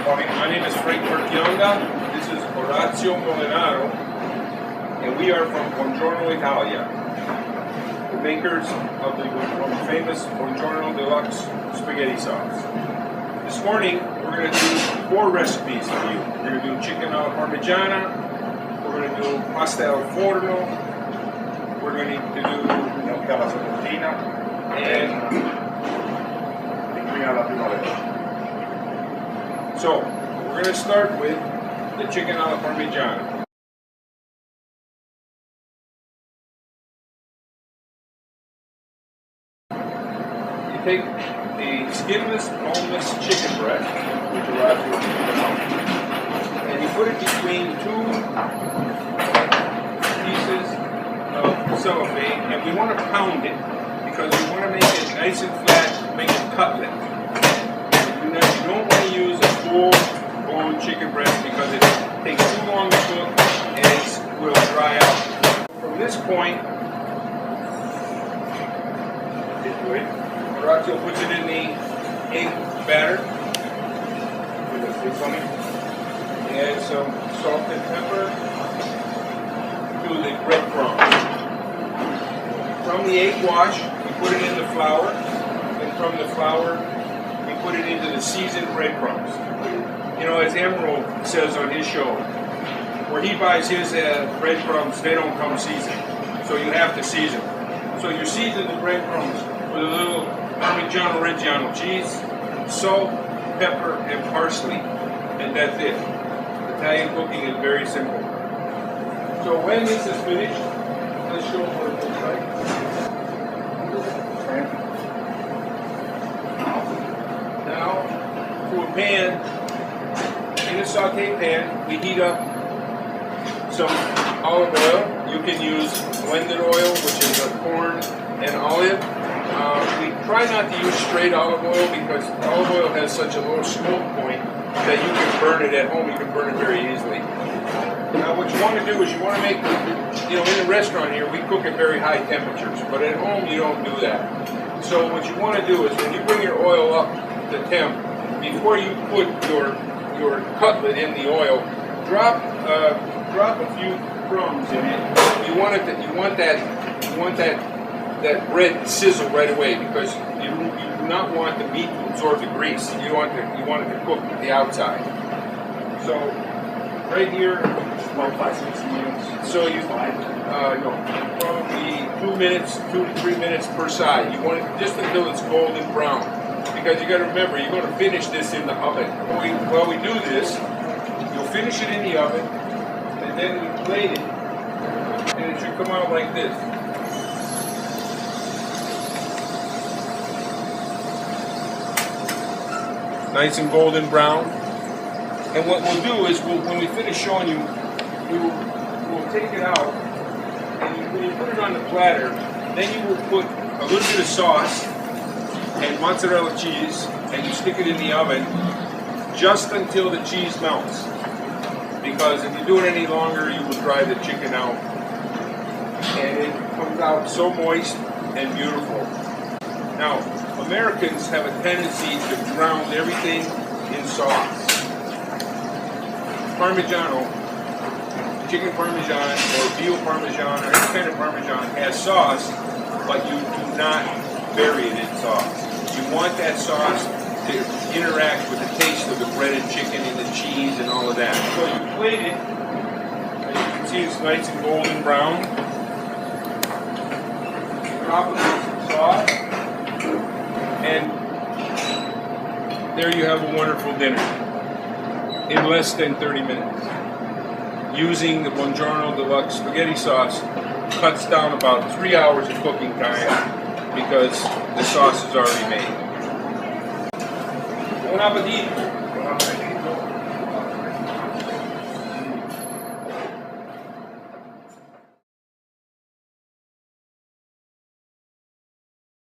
morning. My name is Parmigiana. This is Orazio Molinaro, and we are from Buongiorno Italia, the makers of the famous Buongiorno Deluxe spaghetti sauce. This morning, we're going to do 4 recipes for you. We're going to do chicken alla Parmigiana, we're going to do pasta al forno, we're going to do gnocchi alla Sorrentina, and linguine alla primavera. So, we're going to start with the chicken alla Parmigiana. You take the skinless, boneless chicken breast, which allows you to keep it out, and you put it between 2 pieces of cellophane, and we want to pound it because we want to make it nice and flat, make it cutlet. You don't want to use a full bone chicken breast because it takes too long to cook and it will dry out. From this point, Orazio puts it in the egg batter. Add some salt and pepper to the breadcrumbs. From the egg wash, we put it in the flour, and from the flour, we put it into the seasoned breadcrumbs. You know, as Emerald says on his show, where he buys his breadcrumbs, they don't come seasoned. So you have to season. So you season the breadcrumbs with a little Parmigiano Reggiano cheese, salt, pepper, and parsley. And that's it. Italian cooking is very simple. So when this is finished, let's show what it looks like. Now, to a pan, in a saute pan, we heat up some olive oil. You can use blended oil, which is a corn and olive. We try not to use straight olive oil because olive oil has such a low smoke point that you can burn it at home. You can burn it very easily. Now, what you want to do is you want to make, in the restaurant here, we cook at very high temperatures, but at home you don't do that. So what you want to do is when you bring your oil up to temp, before you put your cutlet in the oil, drop a few crumbs in it. You want that bread to sizzle right away because you do not want the meat to absorb the grease. You want it to cook the outside. So right here, about 5-6 minutes. So you probably 2 minutes, 2 to 3 minutes per side. You want it just until it's golden brown. Because you got to remember, you're going to finish this in the oven. While we do this, you'll finish it in the oven, and then we plate it, and it should come out like this. Nice and golden brown. And what we'll do is, when we finish showing you, we'll take it out, and when you put it on the platter, then you will put a little bit of sauce and mozzarella cheese, and you stick it in the oven just until the cheese melts. Because if you do it any longer, you will dry the chicken out. And it comes out so moist and beautiful. Now, Americans have a tendency to drown everything in sauce. Parmigiano, chicken Parmesan or veal Parmesan or any kind of Parmesan has sauce, but you do not bury it in sauce. You want that sauce to interact with the taste of the breaded chicken and the cheese and all of that. So you plate it, as you can see it's nice and golden brown. Drop it with some sauce. And there you have a wonderful dinner in less than 30 minutes. Using the Buongiorno Deluxe spaghetti sauce cuts down about 3 hours of cooking time because the sauce is already made. Buon appetito!